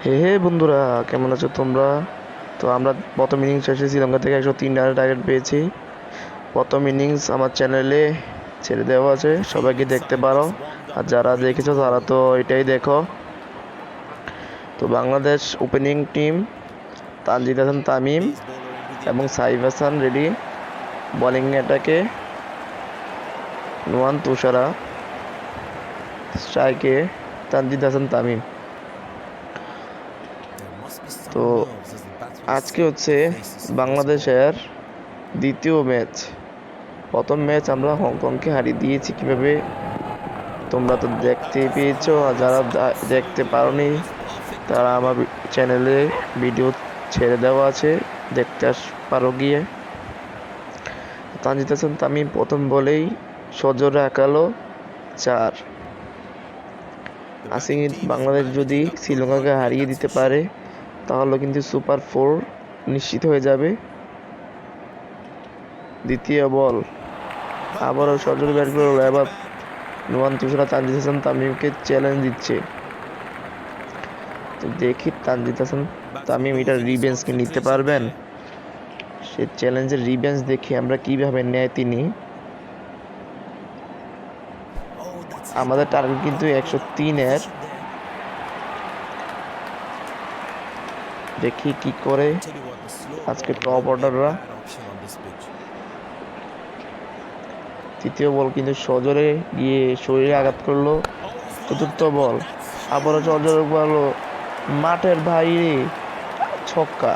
হে হে বন্ধুরা, কেমন আছো তোমরা? তো আমরা প্রথম ইনিংস শেষে শ্রীলঙ্কা থেকে 103 রানের টার্গেট পেয়েছি। প্রথম ইনিংস আমার চ্যানেলে ছেড়ে দেওয়া আছে, সবাইকে দেখতে পারো। আর যারা দেখেছো তারা তো এটাই দেখো। তো বাংলাদেশ ওপেনিং টিম: তানজিদ হাসান তামিম এবং সাইফ হাসান রেডি। বোলিং অ্যাটাকে নুয়ান তুষারা, স্ট্রাইকে তানজিদ হাসান তামিম। তো আজকে হচ্ছে বাংলাদেশের দ্বিতীয় ম্যাচ। প্রথম ম্যাচ আমরা হংকংকে হারিয়ে দিয়েছি কিভাবে, তোমরা তো দেখতেই পেয়েছো। আর যারা দেখতে পারোনি তারা আমার চ্যানেলে ভিডিও ছেড়ে দেওয়া আছে, দেখতে পারো গিয়ে। তানজিদ হাসান তামিম প্রথম বলেই সজোরে আঁকালো 4। আজকে বাংলাদেশ যদি শ্রীলঙ্কাকে হারিয়ে দিতে পারে তাহলে কিন্তু সুপার 4 নিশ্চিত হয়ে যাবে। দ্বিতীয় বল আবারও সজোরে ব্যাট করলো। এবার নুয়ান তুষারা তানজিদ হাসান তামিমকে চ্যালেঞ্জ দিচ্ছে। তো দেখি তানজিদ হাসান তামিম এটার রিভেঞ্জ কি নিতে পারবেন। সে চ্যালেঞ্জের রিভেঞ্জ দেখি আমরা কিভাবে নেয় তিনি। আমাদের টার্গেট কিন্তু 103-এর। দেখি কি করে আজকে টপ অর্ডাররা। তৃতীয় বল কিন্তু সজোরে গিয়ে শরীরে আঘাত করলো। চতুর্থ বল আবারও সজোরে বল, মাঠের বাইরে ছক্কা।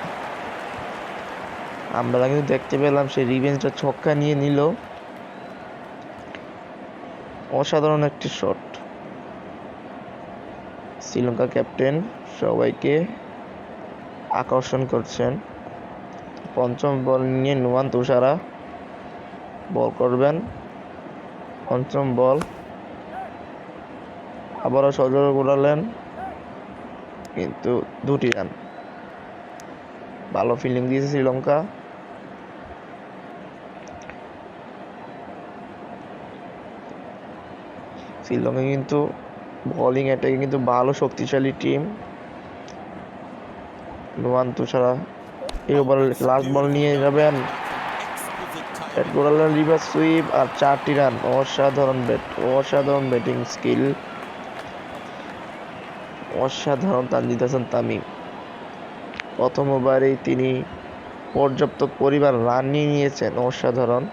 আমরা কিন্তু দেখতে পেলাম সেই রিভেঞ্জটা ছক্কা নিয়ে নিল। অসাধারণ একটি শট। শ্রীলঙ্কা ক্যাপ্টেন সবাইকে আকর্ষণ করছেন। পঞ্চম বল নিয়ে নুয়ান তুষারা বল করবেন। পঞ্চম বল আবারও সজোরে ঘোরালেন, কিন্তু 2টি রান। ভালো ফিল্ডিং দিয়েছে শ্রীলঙ্কা। শ্রীলঙ্কা কিন্তু বোলিং অ্যাটাকে কিন্তু ভালো শক্তিশালী টিম। নুয়ান তুষারা এই ওভারে লাস্ট বল নিয়ে যাবেন, ব্যাট করালেন রিভার্স সুইপ আর 4টি রান। অসাধারণ ব্যাটিং স্কিল, অসাধারণ তানজিদ হাসান তামিম। প্রথম ওভারেই তিনি পর্যাপ্ত পরিমাণ রান নিয়েছেন, অসাধারণ।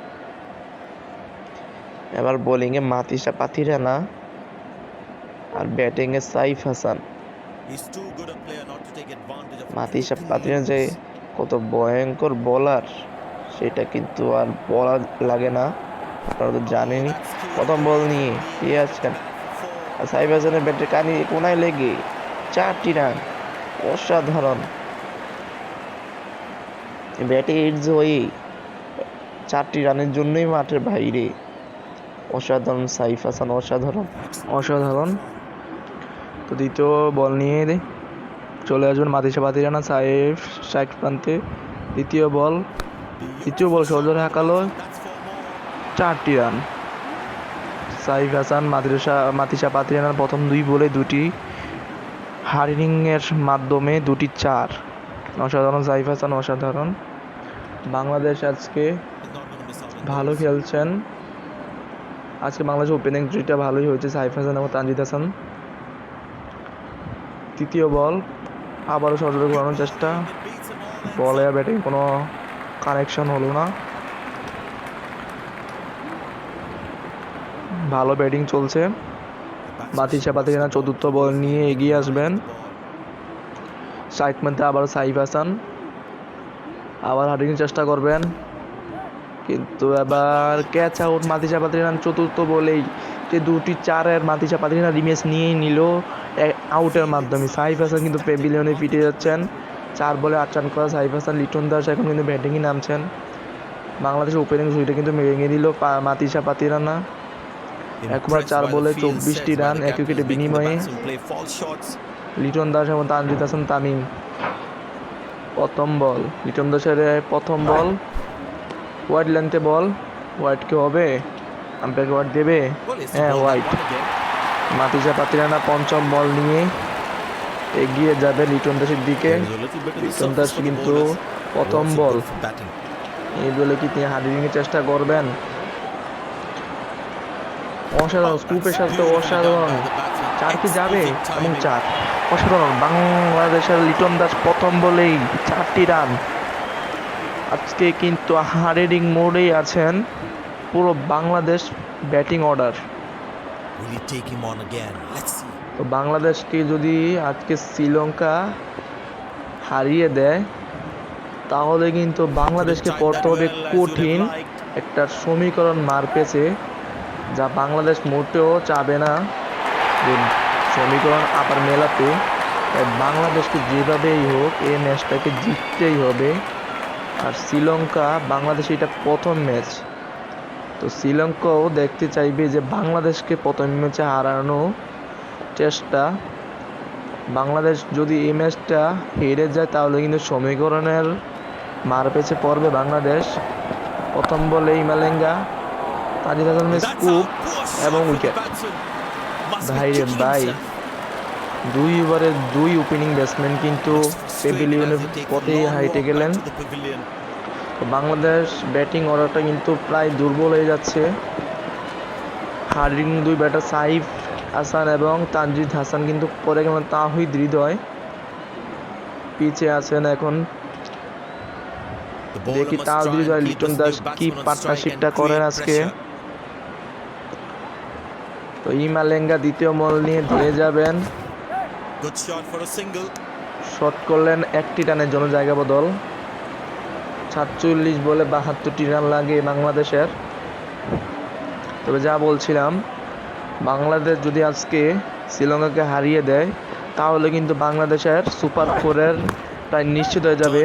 এবার বোলিংয়ে মাতিসা পাতিরানা আর ব্যাটিংয়ে সাইফ হাসান। মাতিসা পাতিরানা যে কত ভয়ঙ্কর বোলার সেটা কিন্তু আর বলা লাগে না, আপনারা তো জানেনই। প্রথম বল নিয়ে আছেন আর সাইফ হাসানের ব্যাটের কানি কোনায় লেগে 4টি রান। অসাধারণ ব্যাটে এডস হয়ে 4টি রানের জন্যই মাঠের বাইরে। অসাধারণ সাইফ হাসান, অসাধারণ। তো দ্বিতীয় বল নিয়ে চলে আসবেন মাতিসা পাতিরানা সাইফ স্ট্রাইক প্রান্তে। তৃতীয় বল সজোরে হাঁকালো 4টি রান। সাইফ হাসান মাতিসা পাতিরানার প্রথম 2 বলে 2টি, হারিংয়ের মাধ্যমে 2টি 4। অসাধারণ সাইফ হাসান, অসাধারণ। বাংলাদেশ আজকে ভালো খেলছেন। আজকে বাংলাদেশ ওপেনিং জুটিটা ভালোই হয়েছে, সাইফ হাসান এবং তানজিদ হাসান। তৃতীয় বল আবারও সজোরে ঘোরানোর চেষ্টা, বলে আর ব্যাটিং কোনো কানেকশন হলো না। ভালো ব্যাটিং চলছে। মাতিসা পাতিরানা চতুর্থ বল নিয়ে এগিয়ে আসবেন। স্ট্রাইক মধ্যে আবার সাইফ হাসান আবার হারিং চেষ্টা করবেন, কিন্তু এবার ক্যাচ আউট। মাতিসা পাতিরানা চতুর্থ বলেই যে 2টি 4-এর মাতিসা পাতিরানা রিমেস নিয়েই নিল আউটের মাধ্যমে। সাইফ হাসান কিন্তু প্যাভিলিয়নে পিটে যাচ্ছেন। 4 বলে 8 রান করা সাইফ হাসান। লিটন দাস এখন কিন্তু ব্যাটিংয়ে নামছেন। বাংলাদেশের ওপেনিং সুইটা কিন্তু ভেঙে দিল মাতিসা পাতিরানা। একবার 4 বলে 24টি রান 1 উইকেটে বিনিময়ে। লিটন দাস এবং তানজিদ হাসান তামিম। প্রথম বল লিটন দাসের প্রথম বল, হোয়াইট লেন্থে বল। হোয়াইট কি হবে? আম্পায়ারকে হোয়াইট দেবে? হ্যাঁ, হোয়াইট। মাতিসা পাতিরানা পঞ্চম বল নিয়ে এগিয়ে যাবে লিটন দাসের দিকে। লিটন দাস কিন্তু প্রথম বল, এই বলে কি তিনি হার্ডিংয়ের চেষ্টা করবেন? অসাধারণ স্কুপের সাথে অসাধারণ, 4 কি যাবে? এবং 4, অসাধারণ। বাংলাদেশের লিটন দাস প্রথম বলেই 4টি রান। আজকে কিন্তু হার্ডিং মোডেই আছেন পুরো বাংলাদেশ ব্যাটিং অর্ডার। তো বাংলাদেশকে যদি আজকে শ্রীলঙ্কা হারিয়ে দেয় তাহলে কিন্তু বাংলাদেশকে পড়তে হবে কঠিন একটা সমীকরণ মার পেছে, যা বাংলাদেশ মোটেও চাবে না যে সমীকরণ আবার মেলাতে। তাই বাংলাদেশকে যেভাবেই হোক এই ম্যাচটাকে জিততেই হবে। আর শ্রীলঙ্কা বাংলাদেশ এটা প্রথম ম্যাচ, তো শ্রীলঙ্কাও দেখতে চাইবে যে বাংলাদেশকে প্রথম ম্যাচে হারানো চেষ্টা। বাংলাদেশ যদি এই ম্যাচটা হেরে যায় তাহলে কিন্তু সমীকরণের মার পেছে পড়বে বাংলাদেশ। প্রথম বলে ইমালেঙ্গা, তাজিদ হাসানের স্কুপ এবং উইকেট। ভাই রে ভাই, 2 ওভারে 2 ওপেনিং ব্যাটসম্যান কিন্তু প্যাভিলিয়নের পথেই হাইটে গেলেন। বাংলাদেশ ব্যাটিং অর্ডারটা কিন্তু প্রায় দুর্বল হয়ে যাচ্ছে। হার্ডিং 2 ব্যাটার সাইফ হাসান এবং তানজিদ হাসান কিন্তু পরে গেলেন। তাহিদ হৃদয় পিছে আছেন এখন। দেখি তাহিদ হৃদয় লিটন দাস কি পার্টনারশিপটা করেন আজকে। তো ইমালেঙ্গা দ্বিতীয় বল নিয়ে ধরে যাবেন, শট করলেন 1টি রানের জন্য জায়গা বদল। 47 বলে 72টি রান লাগে বাংলাদেশের। তবে যা বলছিলাম, বাংলাদেশ যদি আজকে শ্রীলঙ্কাকে হারিয়ে দেয় তাহলে কিন্তু বাংলাদেশের সুপার 4-এর প্রায় নিশ্চিত হয়ে যাবে।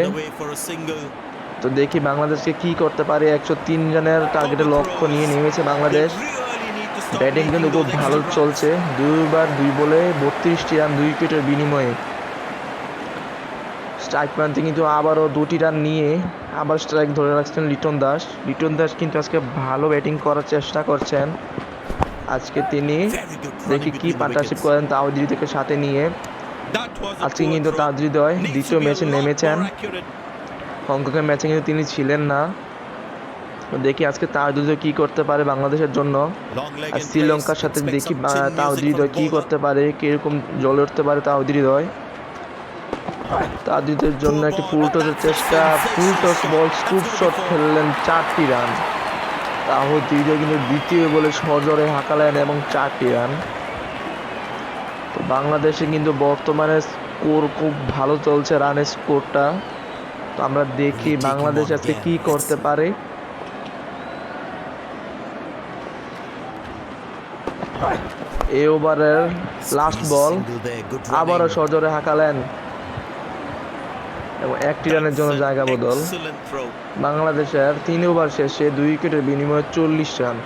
তো দেখি বাংলাদেশকে কি করতে পারে। 103 রানের টার্গেটের লক্ষ্য নিয়ে নেমেছে বাংলাদেশ। ব্যাটিং কিন্তু খুব ভালো চলছে, 2 ওভার 2 বলে 32টি রান 2 উইকেটের বিনিময়ে। স্ট্রাইক প্রান্তে কিন্তু আবারও 2টি রান নিয়ে আবার স্ট্রাইক ধরে রাখছেন লিটন দাস। লিটন দাস কিন্তু আজকে ভালো ব্যাটিং করার চেষ্টা করছেন। আজকে তিনি দেখি কি পার্টনারশিপ করেন তাহিদ হৃদয়কে সাথে নিয়ে। আজকে কিন্তু তাহিদ হৃদয় দ্বিতীয় ম্যাচে নেমেছেন, হংকংয়ের ম্যাচে কিন্তু তিনি ছিলেন না। দেখি আজকে তাহিদ হৃদয় কি করতে পারে বাংলাদেশের জন্য। আর শ্রীলঙ্কার সাথে দেখি তাহিদ হৃদয় কি করতে পারে, কিরকম জ্বলে উঠতে পারে তাহিদ হৃদয়। তাহিদ হৃদয়ের জন্য একটি ফুল টসের চেষ্টা, ফুল টস বল স্কুপ শট খেললেন, 4টি রান। তাহিদ হৃদয় কিন্তু দ্বিতীয় বলে সজোরে হাঁকালেন এবং 4টি রান। তো বাংলাদেশে কিন্তু বর্তমানে স্কোর খুব ভালো চলছে, রানের স্কোরটা। তো আমরা দেখি বাংলাদেশ আজকে কি করতে পারে। এই ওভারের লাস্ট বল আবারও সজোরে হাঁকালেন এবং 1টি রানের জন্য জায়গা বদল। বাংলাদেশের 3 ওভার শেষে 2 উইকেটের বিনিময়ে 40 রান।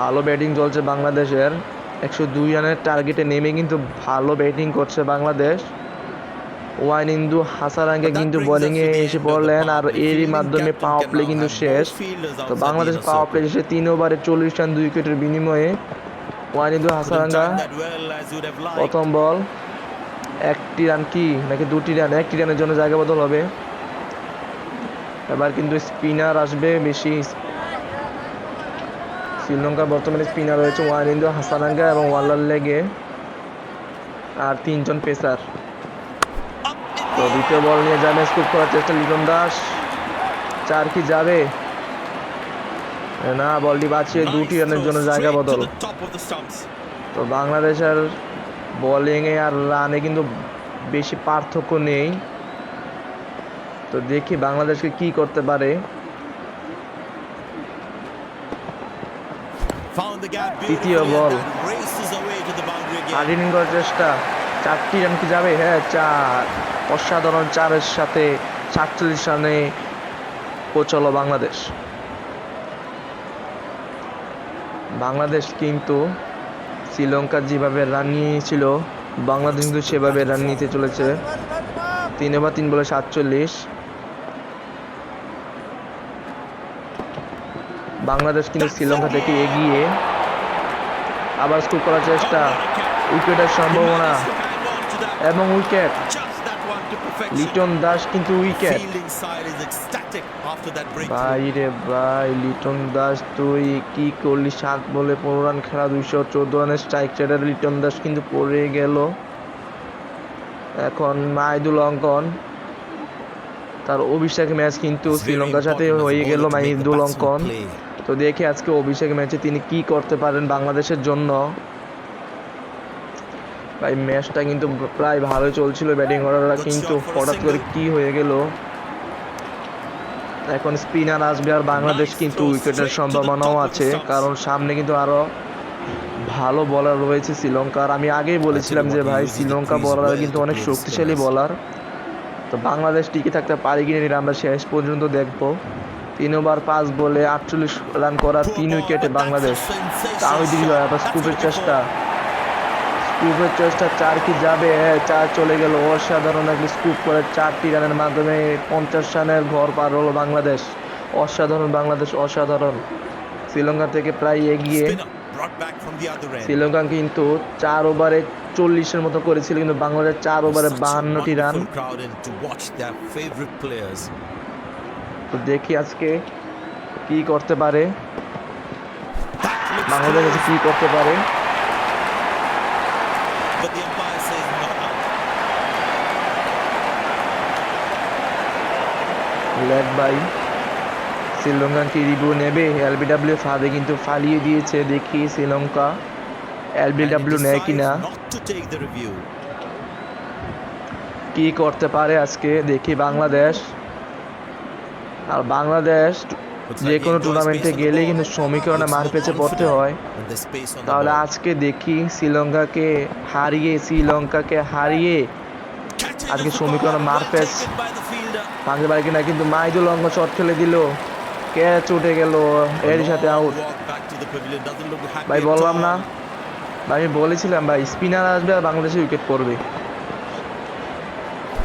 ভালো ব্যাটিং চলছে বাংলাদেশের। 102 রানের টার্গেটে নেমে কিন্তু ভালো ব্যাটিং করছে বাংলাদেশ। ওয়ানিন্দু হাসারাঙ্গে কিন্তু বোলিংয়ে এসে পড়লেন, আর এরই মাধ্যমে পাওয়ার প্লে কিন্তু শেষ। তো বাংলাদেশ পাওয়ার প্লে শেষে 3 ওভারে 40 রান 2 উইকেটের বিনিময়ে। ওয়ানিন্দু হাসারাঙ্গা প্রথম বল, 1টি রান কি নাকি 2টি রান? 1টি রানের জন্য জায়গা বদল হবে। এবার কিন্তু স্পিনার আসবে বেশি। শ্রীলঙ্কার বর্তমানে স্পিনার রয়েছে ওয়ানিন্দু হাসারাঙ্গা এবং ওয়ালার লেগে, আর 3 জন পেসার। তো দ্বিতীয় বল নিয়ে যাবে, স্কুপ করার চেষ্টা লিটন দাস, 4 কি যাবে না, বলটি বাঁচিয়ে 2টি রানের জন্য জায়গা বদল। তো বাংলাদেশের বোলিংয়ে আর রানে কিন্তু বেশি পার্থক্য নেই। তো দেখি বাংলাদেশকে কি করতে পারে। তৃতীয় বল, হার্ডিং করার চেষ্টা, 4টি রান কি যাবে? হ্যাঁ, 4। অসাধারণ 4-এর সাথে 47 রানে পৌঁছালো বাংলাদেশ। বাংলাদেশ কিন্তু শ্রীলঙ্কা যেভাবে রান নিয়েছিল বাংলাদেশ কিন্তু সেভাবে রান নিতে চলেছে। 3 ওভার 3 বলে 47। বাংলাদেশ কিন্তু শ্রীলঙ্কা থেকে এগিয়ে। আবার স্কোর করার চেষ্টা, উইকেটের সম্ভাবনা এবং উইকেট। লিটন দাস কিন্তু উইকেট। ভাই রে ভাই, লিটন দাস তুই কি করলি? 7 বলে 15 রান খেলা, 214 রানের স্ট্রাইক রেটে লিটন দাস কিন্তু পড়ে গেল। এখন মাহিদুল অঙ্কন, তার অভিষেক ম্যাচ কিন্তু শ্রীলঙ্কার সাথে হয়ে গেল মাহিদুল অঙ্কন। তো দেখি আজকে অভিষেক ম্যাচে তিনি কি করতে পারেন বাংলাদেশের জন্য। ভাই ম্যাচটা কিন্তু প্রায় ভালো চলছিল ব্যাটিং করাটা, কিন্তু হঠাৎ করে কি হয়ে গেল। এখন স্পিনার আসবে আর বাংলাদেশ কিন্তু উইকেটের সম্ভাবনাও আছে, কারণ সামনে কিন্তু আরো ভালো বোলার রয়েছে শ্রীলঙ্কার। আমি আগেই বলেছিলাম যে ভাই শ্রীলঙ্কা বোলার কিন্তু অনেক শক্তিশালী বোলার। তো বাংলাদেশ টিকে থাকতে পারে কিনা আমরা শেষ পর্যন্ত দেখব। 3 ওভার 5 বলে 48 রান করা 3 উইকেটে বাংলাদেশ। তাহিদ হৃদয় আবার স্কুপের চেষ্টা, 4 কি যাবে? 4 চলে গেল। অসাধারণ একটা স্কুপ করে 4টি রানের মাধ্যমে 50 রানের ঘর পার হলো বাংলাদেশ। অসাধারণ বাংলাদেশ, অসাধারণ। শ্রীলঙ্কা থেকে প্রায় এগিয়ে। শ্রীলঙ্কা কিন্তু 4 ওভারে 40-এর মতো করেছিল, কিন্তু বাংলাদেশ 4 ওভারে 52টি রান। তো দেখি আজকে কি করতে পারে বাংলাদেশ, কি করতে পারে। লেগ বাই শ্রীলঙ্কা কি রিভিউ নেবে? এলবিডব্লিউ ফাঁদে কিন্তু ফালিয়ে দিয়েছে। দেখি শ্রীলঙ্কা এলবিডব্লিউ নেয় কিনা, কি করতে পারে আজকে দেখি বাংলাদেশ। আর বাংলাদেশ যে কোনো টুর্নামেন্টে গেলে কিন্তু সমীকরণে মার পেছে পড়তে হয়। তাহলে আজকে দেখি শ্রীলঙ্কাকে হারিয়ে আজকে সমীকরণে মার পেচ ভাঙতে পারে কিনা। কিন্তু মাহিদুল অঙ্কন শট খেলে দিল, ক্যাচ উঠে গেল, এর সাথে আউট। ভাই বললাম না ভাই, আমি বলেছিলাম ভাই স্পিনার আসবে আর বাংলাদেশে উইকেট পড়বে।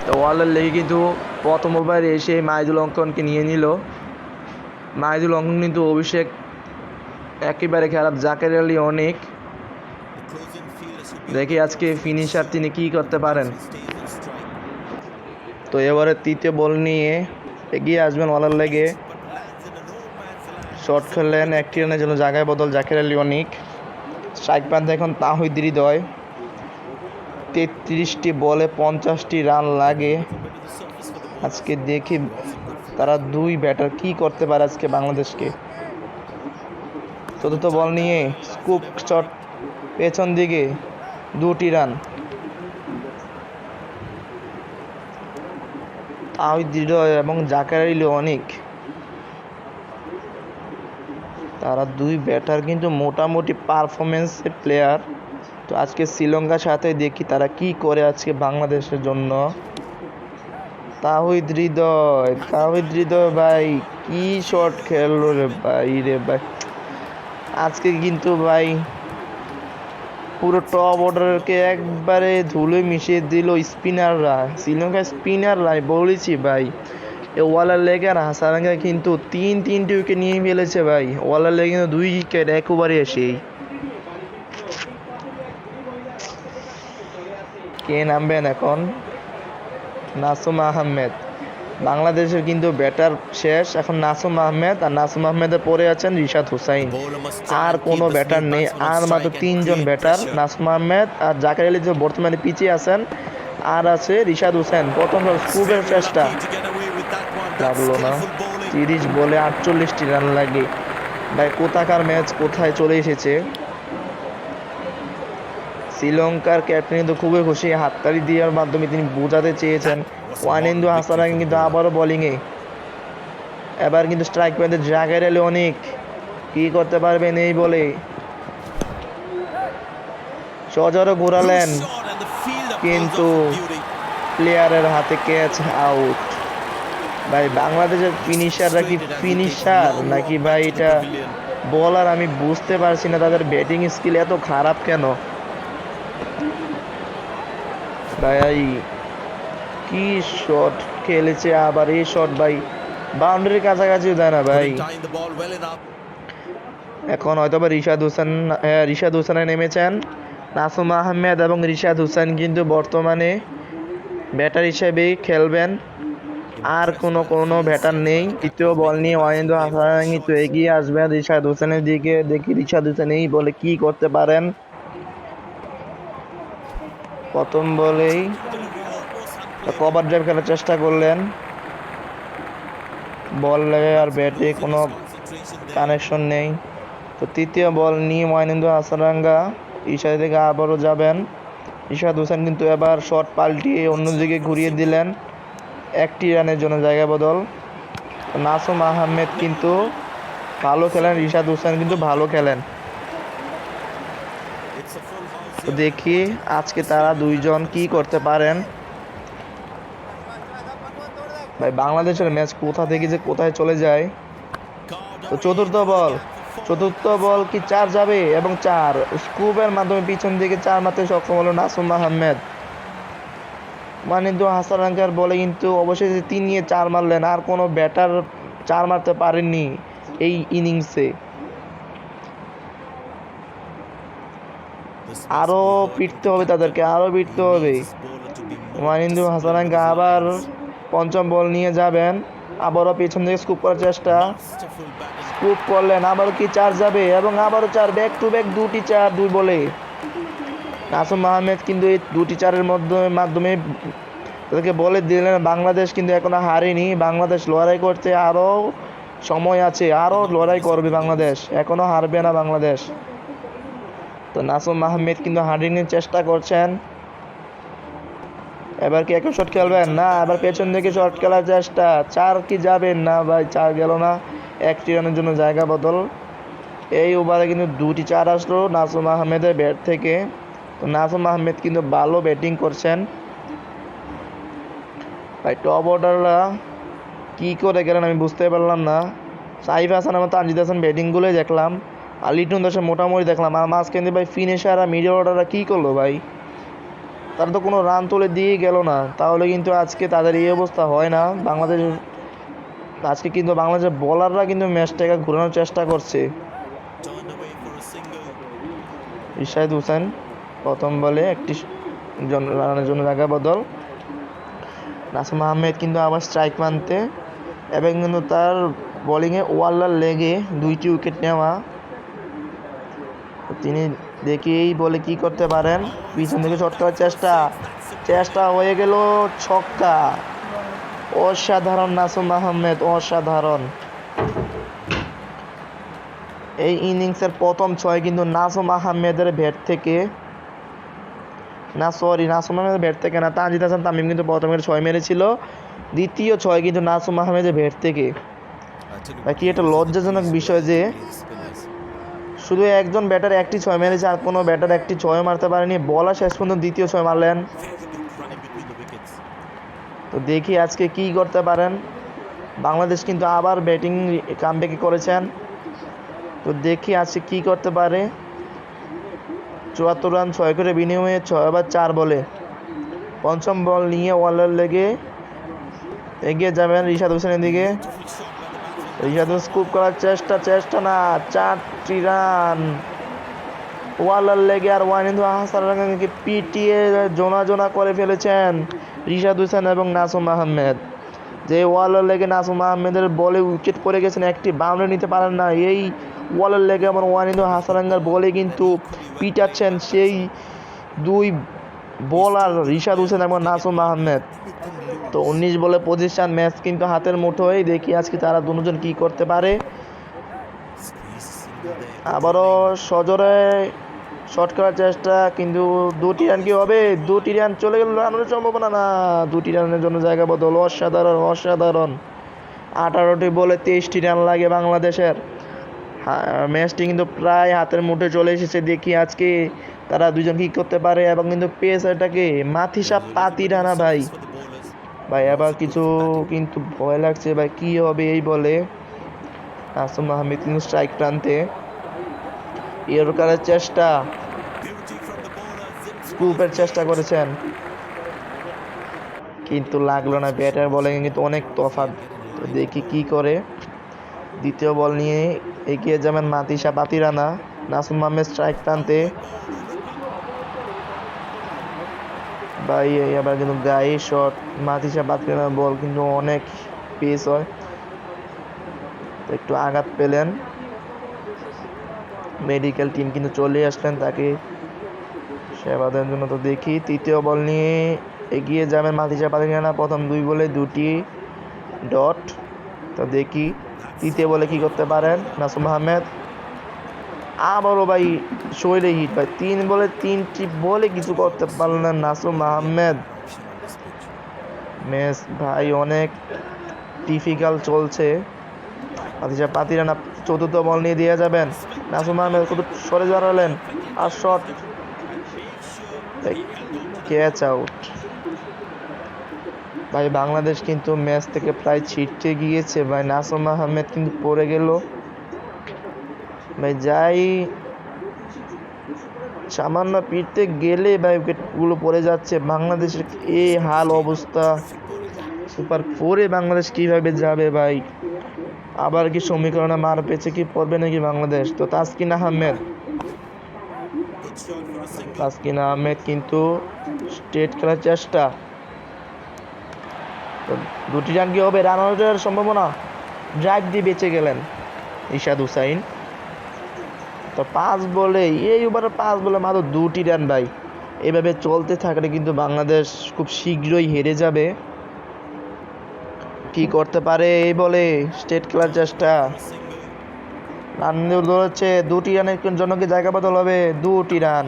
তো ওয়ালের লেগে কিন্তু প্রথম ওভারে এসে মাহিদুল অঙ্কনকে নিয়ে নিল। মাহিদুল অঙ্কন কিন্তু অভিষেক একেবারে খারাপ, জাকের আলী অনেক। দেখি আজকে ফিনিশার তিনি কি করতে পারেন। তো এবারে 3য় বল নিয়ে এগিয়ে আসবেন ওয়ালার লেগে। শট খেললেন 1টি রানের জন্য, জায়গায় বদল জাকের আলী অনেক। স্ট্রাইক প্রান্তে এখন তাহিদ হৃদয়। 33টি বলে 50টি রান লাগে। আজকে দেখি তারা 2 ব্যাটার কি করতে পারে আজকে বাংলাদেশকে। 4র্থ বল নিয়ে স্কুপ শট পেছন দিকে, 2টি রান। তাহিদ হৃদয় এবং জাকের আলী অনেক, তারা 2 ব্যাটার কিন্তু মোটামুটি পারফরমেন্সের প্লেয়ার। তো আজকে শ্রীলঙ্কার সাথে দেখি তারা কি করে আজকে বাংলাদেশের জন্য। তাহিদ হৃদয় ভাই কি শট খেললো রে ভাই। আজকে কিন্তু ভাই পুরো টপ অর্ডারকে একবারে ধুলোয় মিশিয়ে দিল স্পিনাররা। শ্রীলঙ্কার স্পিনাররা বলেছি ভাই, ওয়ালার লেগ আর হাসারাঙ্গা কিন্তু 3-3টি উইকেট নিয়ে ফেলেছে ভাই। ওয়ালার লেগ কিন্তু 2 উইকেট এক ওভারে এসেই। কে নামবেন এখন? নাসুম আহমেদ। বাংলাদেশের কিন্তু ব্যাটার শেষ, এখন নাসুম আহমেদ, আর নাসুম আহমেদের পরে আছেন রিশাদ হুসাইন। আর কোনো ব্যাটার নেই, আর মাত্র 3 জন ব্যাটার, নাসুম আহমেদ আর জাকের আলী যে বর্তমানে পিছিয়ে আছেন, আর আছে রিশাদ হুসাইন। প্রথম স্কুপের চেষ্টা লাগলো না। 30 বলে 48টি রান লাগে। ভাই কোথাকার ম্যাচ কোথায় চলে এসেছে। শ্রীলঙ্কার ক্যাপ্টেন কিন্তু খুবই খুশি, হাততালি দেওয়ার মাধ্যমে তিনি বোঝাতে চেয়েছেন। ওয়ানিন্দু হাসানাকে কিন্তু আবারও বোলিংয়ে, এবার কিন্তু স্ট্রাইক প্রান্তে জাকের আলী অনেক, কি করতে পারবেন এই বলে। সজোরে ঘোরালেন, কিন্তু প্লেয়ারের হাতে ক্যাচ আউট। ভাই বাংলাদেশের ফিনিশাররা কি ফিনিশার নাকি ভাই এটা বলার আমি বুঝতে পারছি না। তাদের ব্যাটিং স্কিল এত খারাপ কেন ভাই? কি শট খেলেছে আবার, এই শট ভাই বাউন্ডারির কাছাকাছিও দেয় না ভাই। এখন হয়তো বা রিশাদ হোসেনে নেমেছেন। নাসুম আহমেদ এবং রিশাদ হোসেন কিন্তু বর্তমানে ব্যাটার হিসেবেই খেলবেন, আর কোনো ব্যাটার নেই। তৃতীয় বল নিয়ে ওয়াহিদুল হাসান কিন্তু এগিয়ে আসবেন রিশাদ হোসেনের দিকে। দেখি রিশাদ হোসেন এই বলে কি করতে পারেন। প্রথম বলেই কভার ড্রাইভ খেলার চেষ্টা করলেন, বল আর ব্যাটে কোনো কানেকশন নেই। তো তৃতীয় বল নিয়ে ওয়াহিদুল হাসারাঙ্গা ইশাদ থেকে আবারও যাবেন। রিশাদ হোসেন কিন্তু এবার শট পাল্টিয়ে অন্যদিকে ঘুরিয়ে দিলেন, একটি রানের জন্য জায়গা বদল। নাসুম আহমেদ কিন্তু ভালো খেলেন, রিশাদ হোসেন কিন্তু ভালো খেলেন। তো দেখি আজকে তারা দুইজন কি করতে পারেন। ভাই বাংলাদেশের ম্যাচ কোথা থেকে যে কোথায় চলে যায়। তো চতুর্থ বল কি 4 যাবে, এবং 4 স্কুপের মাধ্যমে পিছন দিকে 4 মারতে সক্ষম হলো নাসুম আহমেদ। ওয়াহিদুল হাসারাঙ্গার বলে কিন্তু অবশেষে 3 নিয়ে 4 মারলেন, আর কোনো ব্যাটার 4 মারতে পারেননি এই ইনিংসে। আরও পিটতে হবে তাদেরকে, আরও পিটতে হবে। ওয়াহিদুল হাসারাঙ্গা আবার পঞ্চম বল নিয়ে যাবেন, আবারও পেছন থেকে স্কুপ করার চেষ্টা, স্কুপ করলেন, আবারও কি 4 যাবে, এবং আবারও 4, ব্যাক টু ব্যাক দুটি 4 দুই বলে। নাসুম আহমেদ কিন্তু এই দুটি 4-এর মাধ্যমে তাদেরকে বলে দিলেন বাংলাদেশ কিন্তু এখনো হারেনি, বাংলাদেশ লড়াই করতে আরও সময় আছে, আরও লড়াই করবে বাংলাদেশ, এখনো হারবে না বাংলাদেশ। তো নাসুম আহমেদ কিন্তু হারিয়ে চেষ্টা করছেন। এবার কি একই শট খেলবেন? না, এবার পেছন থেকে শট খেলার চেষ্টা, 4 কি যাবেন? না ভাই, 4 গেল না, একটি রানের জন্য জায়গা বদল। এই ওভারে কিন্তু দুটি 4 আসলো নাসুম আহমেদের ব্যাট থেকে। তো নাসুম আহমেদ কিন্তু ভালো ব্যাটিং করছেন। ভাই টপ অর্ডাররা কী করে গেলেন আমি বুঝতে পারলাম না। সাইফ হাসান এবং তানজিদ হাসান ব্যাটিংগুলোই দেখলাম, আর লিটন দাসের মোটামুটি দেখলাম, আর মাঝখানে ভাই ফিনিশার আর মিডল অর্ডাররা কী করলো ভাই? তারা তো কোনো রান তুলে দিয়ে গেল না, তাহলে কিন্তু আজকে তাদের এই অবস্থা হয় না। আজকে কিন্তু বাংলাদেশের বোলাররা কিন্তু ম্যাচটাকে ঘোরানোর চেষ্টা করছে। রিশাদ হোসেন প্রথম বলে একটি রানের জন্য জায়গা বদল। নাসুম আহমেদ কিন্তু আবার স্ট্রাইক মানতে, এবং কিন্তু তার বোলিংয়ে ওয়াল্লার লেগে 2টি উইকেট নেওয়া। তিনি দেখি এই বলে কি করতে পারেন, পিছন থেকে শট করার চেষ্টা হয়ে গেল, ছক্কা। অসাধারণ নাসুম আহমেদ, অসাধারণ। এই ইনিংসের প্রথম 6 কিন্তু নাসুম আহমেদের ব্যাট থেকে, নাসুম আহমেদের ব্যাট থেকে না, তানজিদ হাসান তামিম কিন্তু প্রথমে 6 মেরেছিল, দ্বিতীয় 6 কিন্তু নাসুম আহমেদের ব্যাট থেকে। কি একটা লজ্জাজনক বিষয় যে শুধু একজন ব্যাটার একটি 6 মেরেছে, আর কোনো ব্যাটার একটি 6 মারতে পারেনি। বলা শেষ পর্যন্ত দ্বিতীয় 6 মারলেন। তো দেখি আজকে কি করতে পারেন। বাংলাদেশ কিন্তু আবার ব্যাটিং কামব্যাক করেছেন, তো দেখি আজকে কি করতে পারে। 74 রান 6 করে বিনিময়ে 6/4 বলে পঞ্চম বল নিয়ে ওয়ালার লেগে এগিয়ে যাবেন রিশাদ হোসেনের দিকে। রিশাদ হোসেন স্কুপ করার চেষ্টা না, 4টি রান ওয়ালার লেগে, আর ওয়াহিদুল হাসানকে পিটিয়ে জোনা করে ফেলেছেন রিশাদ হোসেন এবং নাসুম আহমেদ। যে ওয়ালার লেগে নাসুম আহমেদের বলে উইকেট পড়ে গেছেন, একটি বাউন্ডারি নিতে পারেন না। এই ওয়ালার লেগে আমার ওয়াহিদুল হাসানগার বলে কিন্তু পিটাচ্ছেন সেই 2 বোলার রিশাদ হোসেন এবং নাসুম আহমেদ। তো 19 বলে 25 রান, ম্যাচ কিন্তু হাতের মুঠোয়। দেখি আজকে তারা দুজন কি করতে পারে। আবারও সজোরে শট করার চেষ্টা, কিন্তু 2টি রান কি হবে? 2টি রান চলে গেল, রানের সম্ভাবনা না, 2টি রানের জন্য জায়গা বদল। অসাধারণ 18টি বলে 23টি রান লাগে বাংলাদেশের। ম্যাচটি কিন্তু প্রায় হাতের মুঠে চলে এসেছে। দেখি আজকে তারা দুজন কি করতে পারে, এবং কিন্তু পেসারটাকে মাথিসা পাতিরানা ভাই এবার কিছু কিন্তু ভয় লাগছে ভাই, কি হবে এই বলে। নাসুম আহমেদ কিন্তু স্ট্রাইক প্রান্তে, ইয়র্কারের চেষ্টা, স্কুপের চেষ্টা করেছেন, কিন্তু লাগলো না। ব্যাটার বলে কিন্তু অনেক তফাৎ। তো দেখি কি করে। দ্বিতীয় বল নিয়ে এগিয়ে যাবেন মাথিসা পাতিরানা। নাসুম আহমেদ স্ট্রাইক প্রান্তে, ভাই এবার কিন্তু গায়ে শট, মাথিসা পাতলেন বল কিন্তু অনেক পেস হয়, তো একটু আঘাত পেলেন। মেডিকেল টিম কিন্তু চলে আসলেন তাকে সেবা দেওয়ার জন্য। তো দেখি তৃতীয় বল নিয়ে এগিয়ে যাবেন মাথিসা পাতলিয়ানা, প্রথম 2 বলে 2টি ডট। তো দেখি তৃতীয় বলে কি করতে পারেন নাসুম আহমেদ, আবারও ভাই শরীরে হিট ভাই, 3 বলে 3টি বলে কিছু করতে পারলেন নাসুম আহমেদ। ম্যাচ ভাই অনেক ডিফিকাল্ট চলছে। মাথিসা পাতলিয়ানা চতুর্থ বল নিয়ে দিয়ে যাবেন, নাসুম আহমেদ কত সরে দাঁড়ালেন আর শট, ক্যাচ আউট। ভাই বাংলাদেশ কিন্তু ম্যাচ থেকে প্রায় ছিটতে গিয়েছে ভাই, নাসুম আহমেদ কিন্তু পড়ে গেল ভাই, যাই সামান্য পিটতে গেলে ভাই উইকেটগুলো পড়ে যাচ্ছে। বাংলাদেশের এই হাল অবস্থা, সুপার 4-এ বাংলাদেশ কিভাবে যাবে ভাই? আবার কি সমীকরণে মার পেয়েছে কি পড়বে নাকি বাংলাদেশ? তো তাসকিন আহমেদ কিন্তু স্টেট খেলার চেষ্টা, তো 2টি রান কি হবে? রান আউটের সম্ভাবনা, ড্রাইভ দিয়ে বেঁচে গেলেন ইশাদ হুসাইন। তো 5 বলে এই ওভারে 5 বলে মাত্র 2টি রান ভাই, এভাবে চলতে থাকলে কিন্তু বাংলাদেশ খুব শীঘ্রই হেরে যাবে। কি করতে পারে এই বলে? স্টেট খেলার চেষ্টা, রান ধরেছে, 2টি রানের জন্য কি জায়গা বদল হবে? 2টি রান।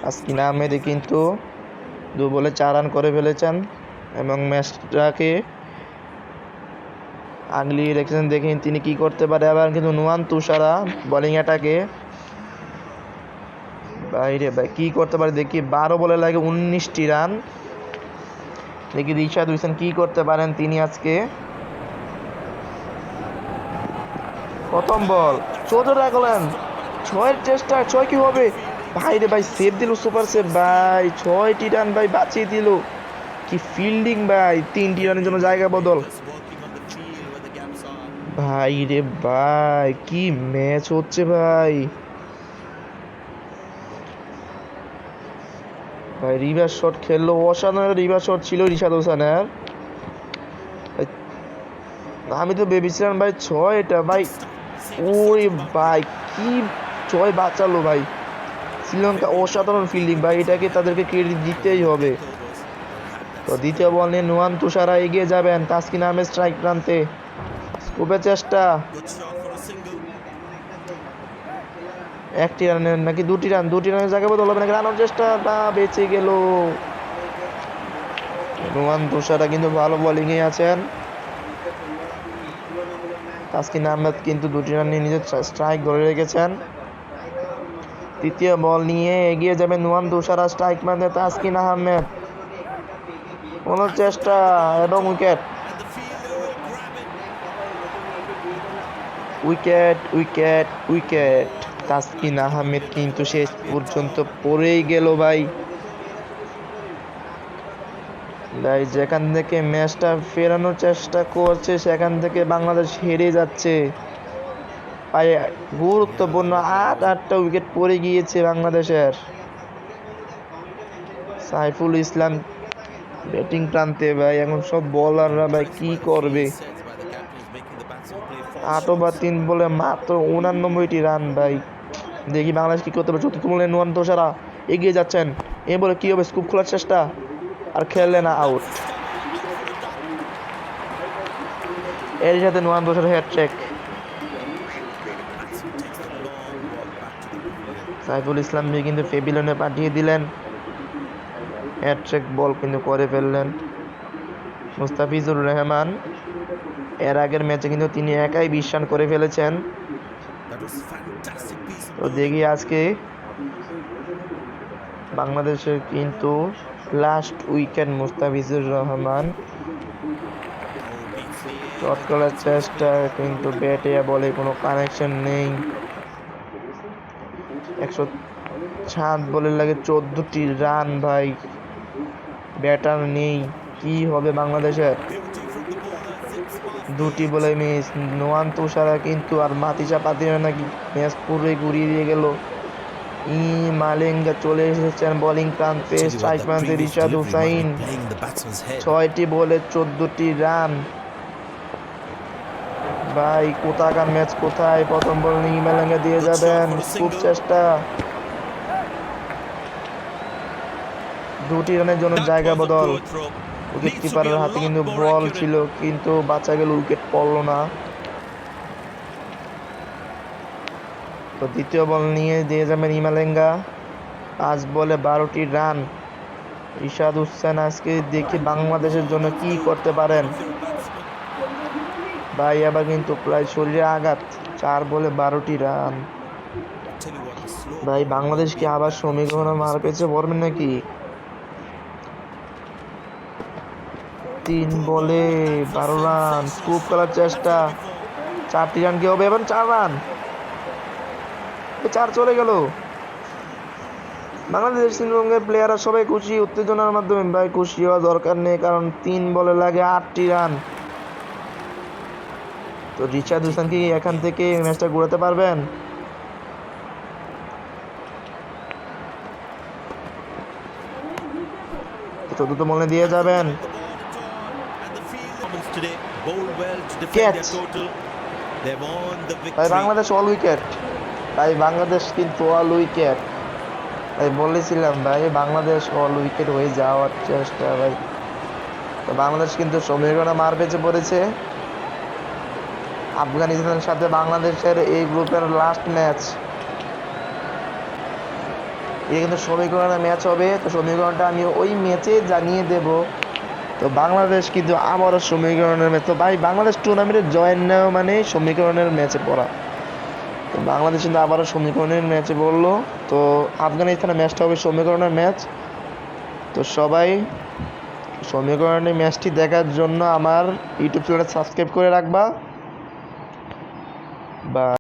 তাসকিন আহমেদ কিন্তু 2 বলে 4 রান করে ফেলেছেন এবং ম্যাচটাকে আগলিয়ে রেখেছেন। দেখেন তিনি কি করতে পারে। আবার কিন্তু নুয়ান তুষারা বোলিং অ্যাটাকে, বাইরে ভাই কি করতে পারে দেখি। 12 বলে লাগে 19টি রান। দেখি রিশাদ হোসেন কি করতে পারেন তিনি আজকে। প্রথম বল 14 রাখলেন, 6-এর চেষ্টা, 6 কি হবে? ভাইরে ভাই সেভ দিল, সুপার সেভ ভাই, 6টি রান ভাই বাঁচিয়ে দিল। কি ফিল্ডিং ভাই, 3টি রানের জন্য জায়গা বদল। ভাই রে ভাই কি ম্যাচ হচ্ছে ভাই। ভাই রিভার্স শট খেললো, অসাধারণ রিভার্স শট ছিল রিশাদ হোসেনের। আমি তো ভেবেছিলাম ভাই 6 এটা ভাই, ওরে ভাই কি 6 বাঁচালো ভাই। শ্রীলঙ্কা অসাধারণ ফিল্ডিং ভাই, এটাকে তাদেরকে ক্রেডিট দিতেই হবে। তো দ্বিতীয় বল নিয়ে নুয়ান তুষারা এগিয়ে যাবেন, তাসকিন আহমেদ স্ট্রাইক প্রান্তে, স্কুপের চেষ্টা, 1টি রানের নাকি 2টি রান, 2টি রানের জায়গায় বদল হবে নাকি? রানার চেষ্টাটা বেঁচে গেল। নুয়ান তুষারা কিন্তু ভালো বোলিংয়ে আছেন। তাসকিন আহমেদ কিন্তু 2টি রান নিয়ে নিজের স্ট্রাইক ধরে রেখেছেন। তৃতীয় বল নিয়ে এগিয়ে যাবেন নুয়ান তুষারা, স্ট্রাইক মারতে তাসকিন আহমেদ, কোনো চেষ্টা এবং wicket. Wicket wicket wicket Taskin Ahmed কিন্তু শেষ পর্যন্ত পড়েই গেল ভাই। ভাই যেখান থেকে ম্যাচটা ফেরানোর চেষ্টা করছে সেখান থেকে বাংলাদেশ হেরে যাচ্ছে ভাই। গুরুত্বপূর্ণ 8টা উইকেট পড়ে গিয়েছে বাংলাদেশের। সাইফুল ইসলাম ব্যাটিং প্রান্তে ভাই, এখন সব বোলাররা ভাই কি করবে? 8 ওভার 3 বলে মাত্র 89টি রান ভাই। দেখি বাংলাদেশ কি করতে পারে। চতুর্থ বলে নুয়ান তুষারা এগিয়ে যাচ্ছেন, এ বলে কি হবে? স্কুপ খোলার চেষ্টা, আর খেললেন আউট। এর সাথে নুয়ান তুষারা হ্যাটট্রিক। সাইফুল ইসলাম কিন্তু পেভিলিয়নে পাঠিয়ে দিলেন, হ্যাটট্রিক বল কিন্তু করে ফেললেন। মুস্তাফিজুর রহমান এর আগের ম্যাচে কিন্তু তিনি একাই 20 রান করে ফেলেছেন। তো দেখি আজকে বাংলাদেশের কিন্তু last wicket Mustafizur Rahman, shot করার চেষ্টা কিন্তু ব্যাটে বলে কোনো কানেকশন নেই। 107 বলে লাগে 14টি রান ভাই, ব্যাটার নেই, কি হবে বাংলাদেশের? 2টি বলে মিস। নোয়ান তুষারা কিন্তু আর মাথিসা পাতলিয়ানা নাকি ম্যাচ পুরোই ঘুরিয়ে দিয়ে গেল। মালিঙ্গা চলে এসেছেন বোলিং প্রান্তে। Tell you what, strike that প্রান্তে previous Rishad delivery must Hossain. be playing the batsman's head. 6টি বলে 14টি রান। ভাই কোথাকার ম্যাচ, কোথায়? প্রথম বল নিয়ে মালিঙ্গা দিয়ে Good যাবেন, shot for a খুব single. চেষ্টা। 2টি রানের জন্য That জায়গা was a বদল। poor throw. Wicket Needs to be কিপারের a হাতে lot কিন্তু more বল accurate. ছিল, কিন্তু বাঁচা গেল, উইকেট পড়লো না। তো দ্বিতীয় বল নিয়ে দিয়ে যাবেন ইমালেঙ্গা। 5 বলে 12টি রান। রিশাদ হোসেন আজকে দেখি বাংলাদেশের জন্য কি করতে পারেন। ভাই আবার কিন্তু প্রায় শরীরে আঘাত। 4 বলে 12টি run. Tell you what, the slow ভাই ball বাংলাদেশ will কি be a আবার bad option সমীকরণে on this মার pitch. পেয়েছে পড়বেন নাকি? 3 বলে 12 রান, স্কুপ করার চেষ্টা। 4টি রান কি হবে? এবং 4 রান, 4 চলে গেল। বাংলাদেশ শ্রীলঙ্কার প্লেয়াররা সবাই খুশি, উত্তেজনার মাধ্যমে। ভাই খুশি হওয়া দরকার নেই, কারণ 3 বলে লাগে 8টি রান। তো রিশাদ হোসেন কি এখান থেকে ম্যাচটা ঘোরাতে পারবেন? চতুর্থ বলে দিয়ে যাবেন, ক্যাচ। ভাই বাংলাদেশ অল উইকেট। ভাই বাংলাদেশ কিন্তু অল উইকেট। ভাই বলেছিলাম ভাই বাংলাদেশ অল উইকেট হয়ে যাওয়ার চেষ্টা। ভাই তো বাংলাদেশ কিন্তু সমীকরণে মার পেঁচে পড়েছে। আফগানিস্তানের সাথে বাংলাদেশের এই গ্রুপের লাস্ট ম্যাচ। এটা কিন্তু সমীকরণে ম্যাচ হবে। তো সমীকরণটা আমি ওই ম্যাচে জানিয়ে দেব। তো বাংলাদেশ কিন্তু আবারও সমীকরণের ম্যাচ। তো ভাই বাংলাদেশ টুর্নামেন্টে জয়েন নেওয়া মানে সমীকরণের ম্যাচে পড়া। তো বাংলাদেশ কিন্তু আবারও সমীকরণের ম্যাচে পড়লো। তো আফগানিস্তানের ম্যাচটা হবে সমীকরণের ম্যাচ। তো সবাই সমীকরণের ম্যাচটি দেখার জন্য আমার ইউটিউব চ্যানেলটা সাবস্ক্রাইব করে রাখবা। বা